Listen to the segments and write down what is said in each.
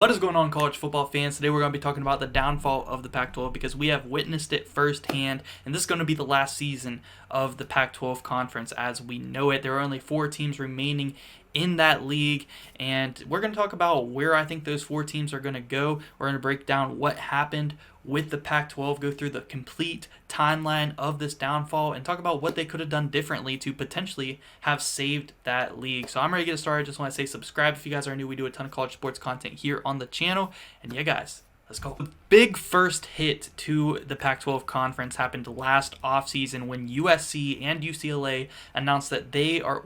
What is going on, college football fans? Today we're going to be talking about the downfall of the Pac-12 because we have witnessed it firsthand, and this is going to be the last season of the Pac-12 conference as we know it. There are only 4 teams remaining in that league, and we're going to talk about where I think those 4 teams are going to go. We're going to break down what happened with the Pac-12, go through the complete timeline of this downfall, and talk about what they could have done differently to potentially have saved that league. So I'm ready to get started. I just want to say subscribe if you guys are new. We do a ton of college sports content here on the channel. And yeah, guys, let's go. The big first hit to the Pac-12 conference happened last offseason when USC and UCLA announced that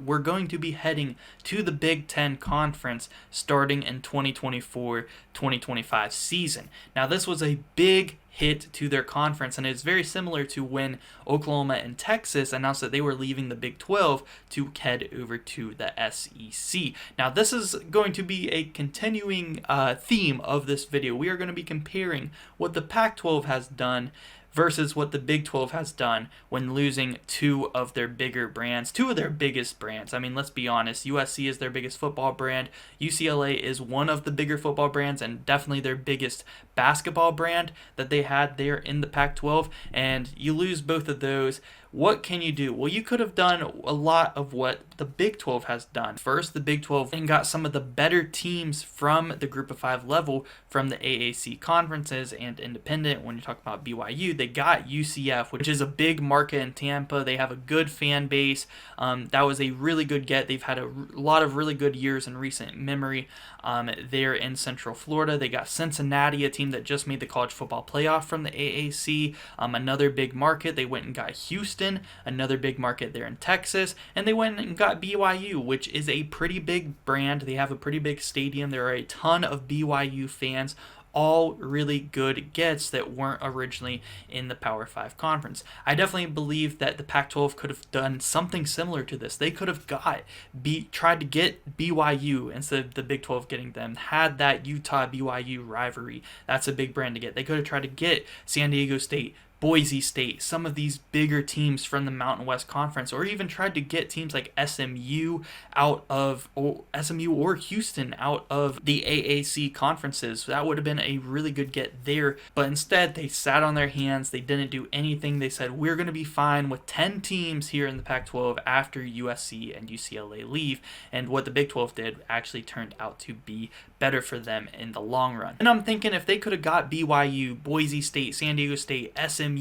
we're going to be heading to the Big Ten Conference starting in 2024-2025 season. Now, this was a big hit to their conference, and it's very similar to when Oklahoma and Texas announced that they were leaving the Big 12 to head over to the SEC. Now, this is going to be a continuing theme of this video. We are going to be comparing what the Pac-12 has done versus what the Big 12 has done when losing 2 of their bigger brands, 2 of their biggest brands. I mean, let's be honest, USC is their biggest football brand. UCLA is one of the bigger football brands and definitely their biggest basketball brand that they had there in the Pac-12, and you lose both of those. What can you do? Well, you could have done a lot of what the Big 12 has done. First, the Big 12 and got some of the better teams from the Group of 5 level from the AAC conferences and independent. When you talk about BYU, they got UCF, which is a big market in Tampa. They have a good fan base. That was a really good get. They've had a lot of really good years in recent memory there in Central Florida. They got Cincinnati, a team that just made the college football playoff from the AAC, another big market. They went and got Houston, another big market there in Texas, and they went and got BYU, which is a pretty big brand. They have a pretty big stadium. There are a ton of BYU fans, all really good gets that weren't originally in the Power 5 conference. I definitely believe that the Pac-12 could have done something similar to this. They could have tried to get BYU instead of the Big 12 getting them, had that Utah-BYU rivalry. That's a big brand to get. They could have tried to get San Diego State, Boise State, some of these bigger teams from the Mountain West Conference, or even tried to get teams like SMU or Houston out of the AAC conferences. That would have been a really good get there, but instead they sat on their hands. They didn't do anything. They said, we're going to be fine with 10 teams here in the Pac-12 after USC and UCLA leave, and what the Big 12 did actually turned out to be better for them in the long run. And I'm thinking if they could have got BYU, Boise State, San Diego State, SMU,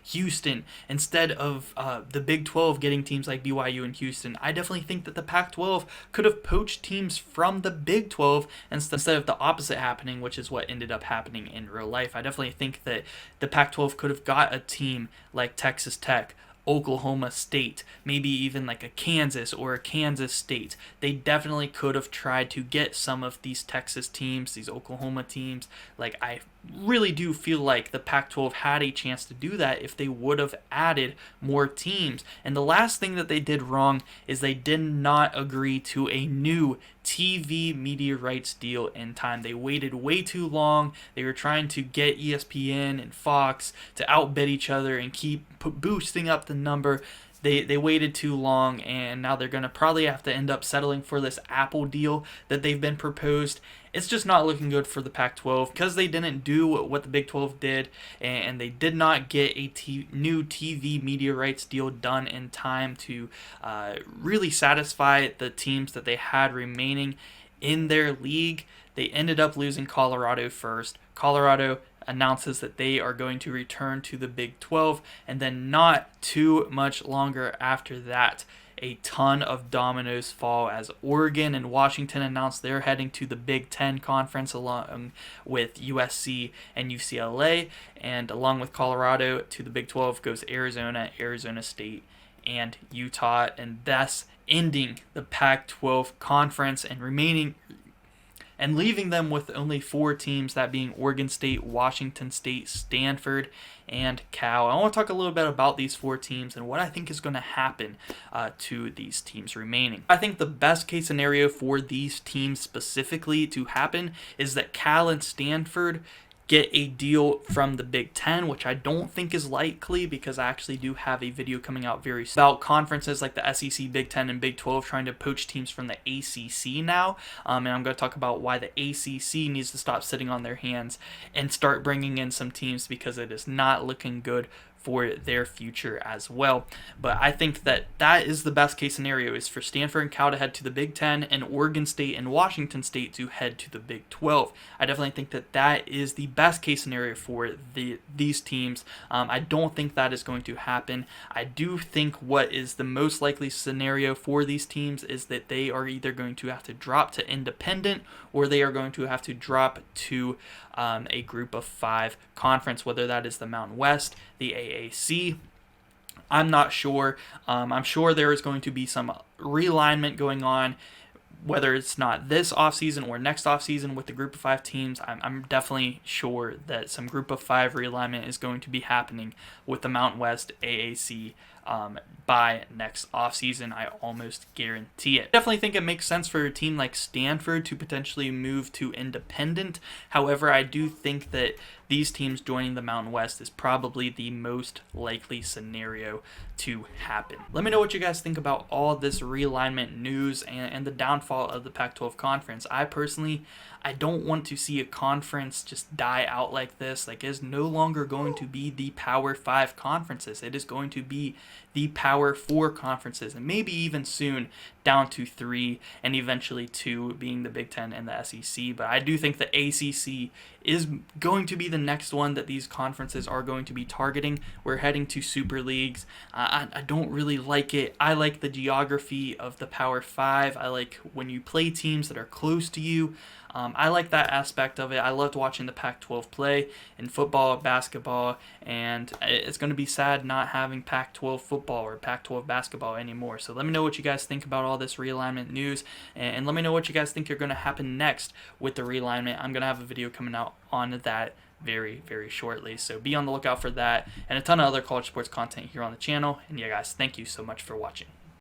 Houston, instead of the Big 12 getting teams like BYU and Houston, I definitely think that the Pac-12 could have poached teams from the Big 12 instead of the opposite happening, which is what ended up happening in real life. I definitely think that the Pac-12 could have got a team like Texas Tech, Oklahoma State, maybe even like a Kansas or a Kansas State. They definitely could have tried to get some of these Texas teams, these Oklahoma teams. Like, I really do feel like the Pac-12 had a chance to do that if they would have added more teams. And the last thing that they did wrong is they did not agree to a new TV media rights deal in time. They waited way too long. They were trying to get ESPN and Fox to outbid each other and keep boosting up the number. They waited too long, and now they're going to probably have to end up settling for this Apple deal that they've been proposed. It's just not looking good for the Pac-12 because they didn't do what the Big 12 did, and they did not get a new TV media rights deal done in time to really satisfy the teams that they had remaining in their league. They ended up losing Colorado first. Colorado announces that they are going to return to the Big 12, and then not too much longer after that, a ton of dominoes fall as Oregon and Washington announced they're heading to the Big Ten Conference along with USC and UCLA, and along with Colorado to the Big 12 goes Arizona, Arizona State, and Utah, and thus ending the Pac-12 conference and leaving them with only 4 teams, that being Oregon State, Washington State, Stanford, and Cal. I want to talk a little bit about these 4 teams and what I think is going to happen to these teams remaining. I think the best case scenario for these teams specifically to happen is that Cal and Stanford get a deal from the Big Ten, which I don't think is likely because I actually do have a video coming out very soon about conferences like the SEC, Big Ten, and Big 12 trying to poach teams from the ACC now. And I'm going to talk about why the ACC needs to stop sitting on their hands and start bringing in some teams because it is not looking good for their future as well. But I think that that is the best case scenario, is for Stanford and Cal to head to the Big Ten and Oregon State and Washington State to head to the Big 12. I definitely think that that is the best case scenario for these teams. I don't think that is going to happen. I do think what is the most likely scenario for these teams is that they are either going to have to drop to independent or they are going to have to drop to a group of 5 conference, whether that is the Mountain West, the AAC. I'm not sure. I'm sure there is going to be some realignment going on, whether it's not this offseason or next offseason with the group of 5 teams. I'm definitely sure that some group of 5 realignment is going to be happening with the Mountain West AAC by next offseason. I almost guarantee it. I definitely think it makes sense for a team like Stanford to potentially move to independent. However, I do think that these teams joining the Mountain West is probably the most likely scenario to happen. Let me know what you guys think about all this realignment news and the downfall of the Pac-12 conference. I don't want to see a conference just die out like this. Like, it is no longer going to be the Power 5 conferences. It is going to be the Power 4 conferences, and maybe even soon down to 3, and eventually 2 being the Big Ten and the SEC. But I do think the ACC is going to be the next one that these conferences are going to be targeting. We're heading to super leagues. I don't really like it. I like the geography of the Power 5. I like when you play teams that are close to you. I like that aspect of it. I loved watching the Pac-12 play in football, basketball, and it's going to be sad not having Pac-12 football or Pac-12 basketball anymore. So let me know what you guys think about all this realignment news, and let me know what you guys think are going to happen next with the realignment. I'm going to have a video coming out on that very, very shortly. So be on the lookout for that and a ton of other college sports content here on the channel. And yeah, guys, thank you so much for watching.